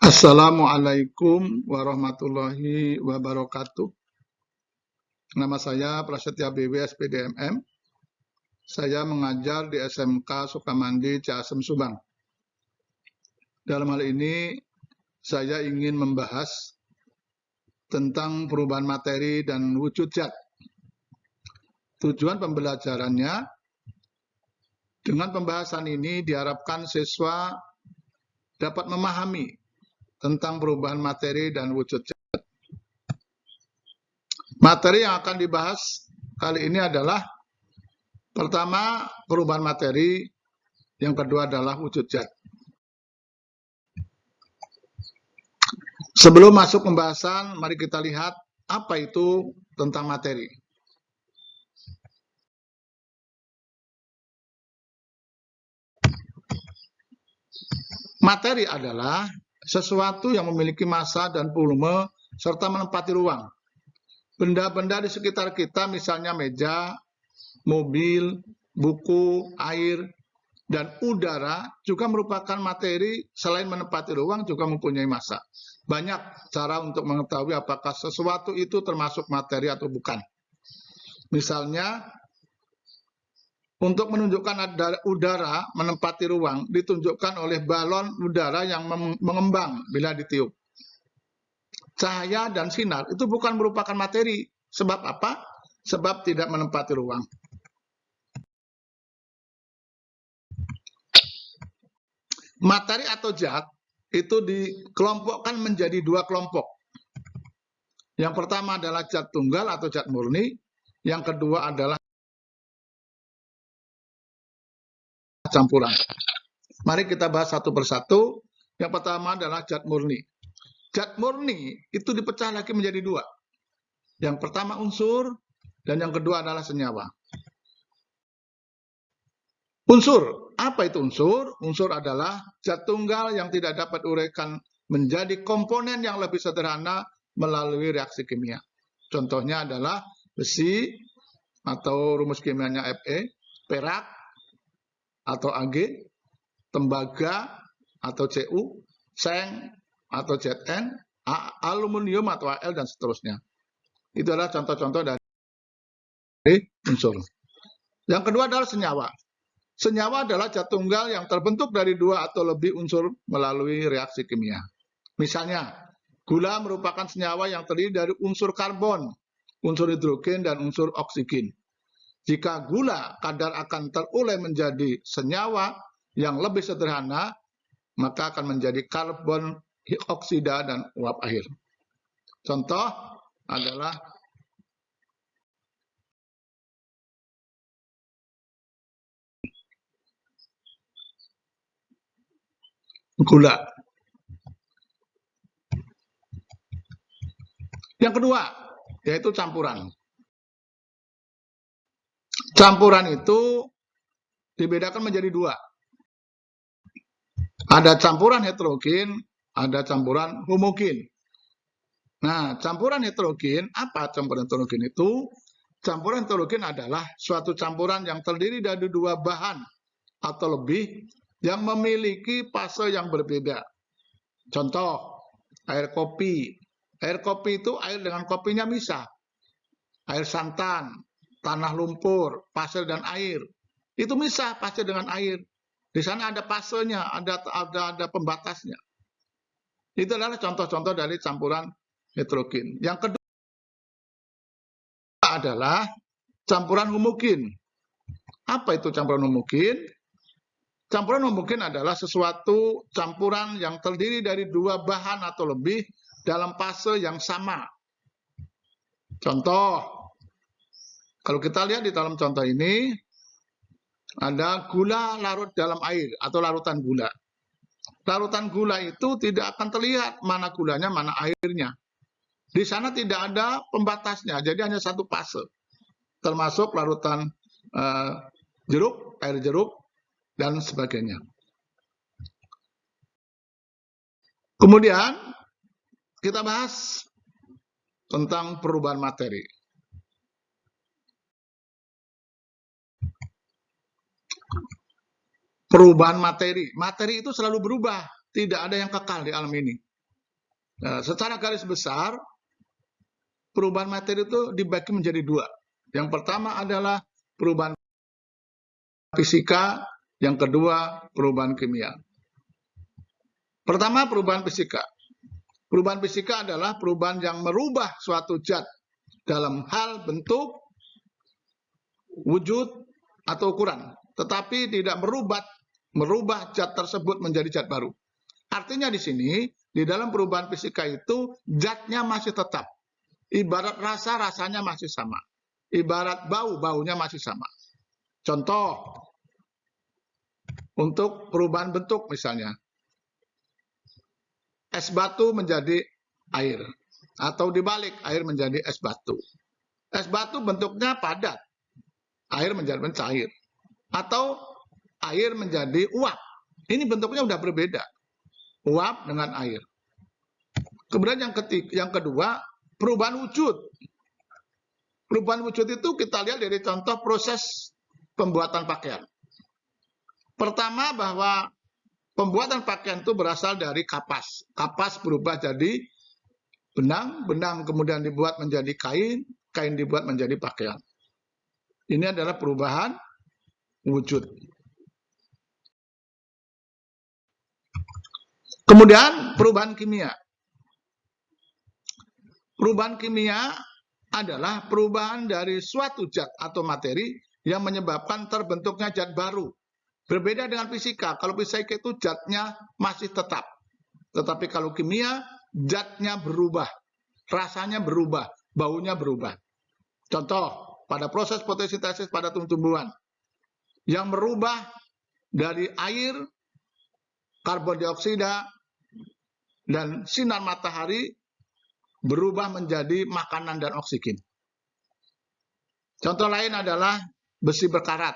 Assalamualaikum warahmatullahi wabarakatuh. Nama saya Prasetya BW SPDMM. Saya mengajar di SMK Sukamandi Ciasem Subang. Dalam hal ini, saya ingin membahas tentang perubahan materi dan wujud zat. Tujuan pembelajarannya, dengan pembahasan ini diharapkan siswa dapat memahami tentang perubahan materi dan wujud zat. Materi yang akan dibahas kali ini adalah pertama, perubahan materi, yang kedua adalah wujud zat. Sebelum masuk pembahasan, mari kita lihat apa itu tentang materi. Materi adalah sesuatu yang memiliki massa dan volume serta menempati ruang. Benda-benda di sekitar kita, misalnya meja, mobil, buku, air, dan udara juga merupakan materi. Selain menempati ruang juga mempunyai massa. Banyak cara untuk mengetahui apakah sesuatu itu termasuk materi atau bukan. Misalnya, untuk menunjukkan udara menempati ruang ditunjukkan oleh balon udara yang mengembang bila ditiup. Cahaya dan sinar itu bukan merupakan materi. Sebab apa? Sebab tidak menempati ruang. Materi atau zat itu dikelompokkan menjadi dua kelompok. Yang pertama adalah zat tunggal atau zat murni. Yang kedua adalah campuran. Mari kita bahas satu persatu. Yang pertama adalah zat murni. Zat murni itu dipecah lagi menjadi dua. Yang pertama unsur, dan yang kedua adalah senyawa. Unsur, apa itu unsur? Unsur adalah zat tunggal yang tidak dapat uraikan menjadi komponen yang lebih sederhana melalui reaksi kimia. Contohnya adalah besi atau rumus kimianya Fe, perak atau Ag, tembaga atau Cu, seng atau Zn, aluminium atau Al, dan seterusnya. Itu adalah contoh-contoh dari unsur. Yang kedua adalah senyawa. Senyawa adalah zat tunggal yang terbentuk dari dua atau lebih unsur melalui reaksi kimia. Misalnya, gula merupakan senyawa yang terdiri dari unsur karbon, unsur hidrogen, dan unsur oksigen. Jika gula kadar akan terurai menjadi senyawa yang lebih sederhana, maka akan menjadi karbon oksida dan uap air. Contoh adalah gula. Yang kedua, yaitu campuran. Campuran itu dibedakan menjadi dua. Ada campuran heterogen, ada campuran homogen. Nah, campuran heterogen, apa campuran heterogen itu? Campuran heterogen adalah suatu campuran yang terdiri dari dua bahan atau lebih yang memiliki fase yang berbeda. Contoh, air kopi. Air kopi itu air dengan kopinya misah. Air santan, tanah lumpur, pasir, dan air. Itu misah pasir dengan air. Di sana ada fasenya, ada pembatasnya. Itu adalah contoh-contoh dari campuran heterogen. Yang kedua adalah campuran homogen. Apa itu campuran homogen? Campuran homogen adalah sesuatu campuran yang terdiri dari dua bahan atau lebih dalam fase yang sama. Contoh, kalau kita lihat di dalam contoh ini, ada gula larut dalam air atau larutan gula. Larutan gula itu tidak akan terlihat mana gulanya, mana airnya. Di sana tidak ada pembatasnya, jadi hanya satu fase. Termasuk larutan jeruk, air jeruk, dan sebagainya. Kemudian, kita bahas tentang perubahan materi. Perubahan materi. Materi itu selalu berubah. Tidak ada yang kekal di alam ini. Nah, secara garis besar, perubahan materi itu dibagi menjadi dua. Yang pertama adalah perubahan fisika, yang kedua perubahan kimia. Pertama, perubahan fisika. Perubahan fisika adalah perubahan yang merubah suatu zat dalam hal bentuk, wujud, atau ukuran, tetapi tidak merubah zat tersebut menjadi zat baru. Artinya di sini, di dalam perubahan fisika itu, zatnya masih tetap. Ibarat rasa, rasanya masih sama. Ibarat bau, baunya masih sama. Contoh, untuk perubahan bentuk misalnya, es batu menjadi air. Atau dibalik, air menjadi es batu. Es batu bentuknya padat, air menjadi mencair. Atau air menjadi uap. Ini bentuknya sudah berbeda. Uap dengan air. Kemudian yang kedua, perubahan wujud. Perubahan wujud itu kita lihat dari contoh proses pembuatan pakaian. Pertama, bahwa pembuatan pakaian itu berasal dari kapas. Kapas berubah jadi benang, benang kemudian dibuat menjadi kain, kain dibuat menjadi pakaian. Ini adalah perubahan wujud. Kemudian perubahan kimia. Perubahan kimia adalah perubahan dari suatu zat atau materi yang menyebabkan terbentuknya zat baru. Berbeda dengan fisika. Kalau fisika itu zatnya masih tetap. Tetapi kalau kimia, zatnya berubah. Rasanya berubah. Baunya berubah. Contoh, pada proses fotosintesis pada tumbuhan. Yang merubah dari air, karbon dioksida, dan sinar matahari berubah menjadi makanan dan oksigen. Contoh lain adalah besi berkarat.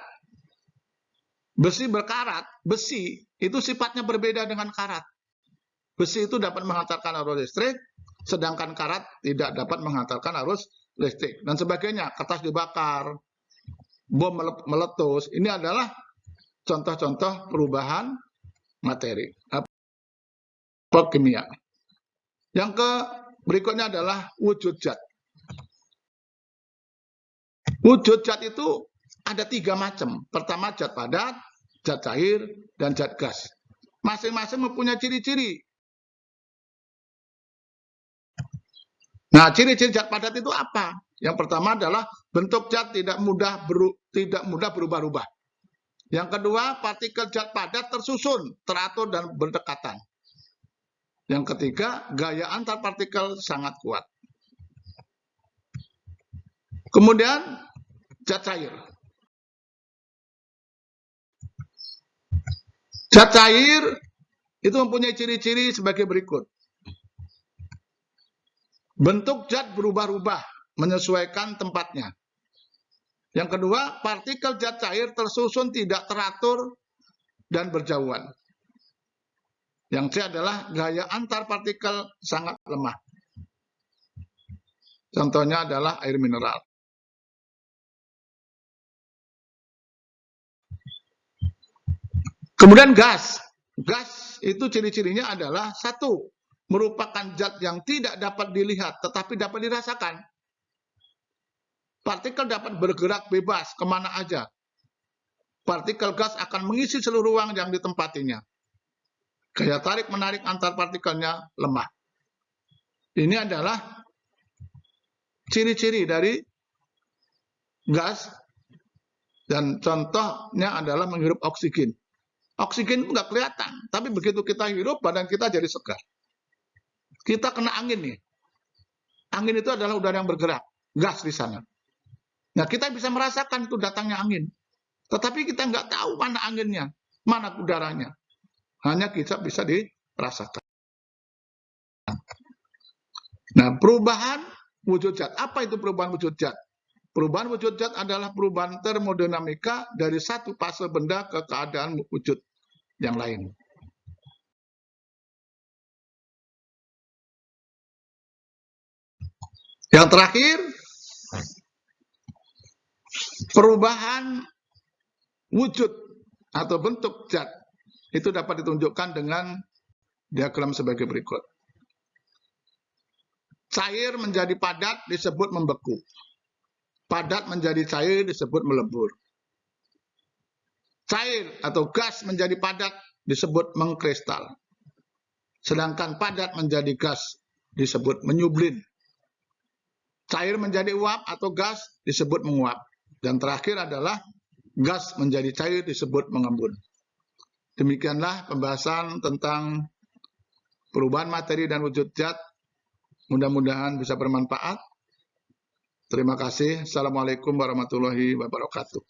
Besi berkarat, besi itu sifatnya berbeda dengan karat. Besi itu dapat menghantarkan arus listrik, sedangkan karat tidak dapat menghantarkan arus listrik. Dan sebagainya, kertas dibakar, bom meletus. Ini adalah contoh-contoh perubahan materi, kimia. Yang berikutnya adalah wujud zat. Wujud zat itu ada 3 macam. Pertama, zat padat, zat cair, dan zat gas. Masing-masing mempunyai ciri-ciri. Nah, ciri-ciri zat padat itu apa? Yang pertama adalah bentuk zat tidak mudah berubah-ubah. Yang kedua, partikel zat padat tersusun, teratur, dan berdekatan. Yang ketiga, gaya antar partikel sangat kuat. Kemudian, zat cair. Zat cair itu mempunyai ciri-ciri sebagai berikut. Bentuk zat berubah-ubah, menyesuaikan tempatnya. Yang kedua, partikel zat cair tersusun tidak teratur dan berjauhan. Yang C adalah gaya antar partikel sangat lemah. Contohnya adalah air mineral. Kemudian gas. Gas itu ciri-cirinya adalah satu, merupakan zat yang tidak dapat dilihat tetapi dapat dirasakan. Partikel dapat bergerak bebas kemana aja. Partikel gas akan mengisi seluruh ruang yang ditempatinya. Gaya tarik-menarik antar partikelnya lemah. Ini adalah ciri-ciri dari gas, dan contohnya adalah menghirup oksigen. Oksigen itu nggak kelihatan, tapi begitu kita hirup, badan kita jadi segar. Kita kena angin nih. Angin itu adalah udara yang bergerak, gas di sana. Nah, kita bisa merasakan itu datangnya angin. Tetapi kita nggak tahu mana anginnya, mana udaranya. Hanya kita bisa dirasakan. Nah, perubahan wujud zat. Apa itu perubahan wujud zat? Perubahan wujud zat adalah perubahan termodinamika dari satu fase benda ke keadaan wujud yang lain. Yang terakhir, perubahan wujud atau bentuk zat itu dapat ditunjukkan dengan diagram sebagai berikut. Cair menjadi padat disebut membeku. Padat menjadi cair disebut melebur. Cair atau gas menjadi padat disebut mengkristal. Sedangkan padat menjadi gas disebut menyublin. Cair menjadi uap atau gas disebut menguap. Dan terakhir adalah gas menjadi cair disebut mengembun. Demikianlah pembahasan tentang perubahan materi dan wujud zat. Mudah-mudahan bisa bermanfaat. Terima kasih. Assalamualaikum warahmatullahi wabarakatuh.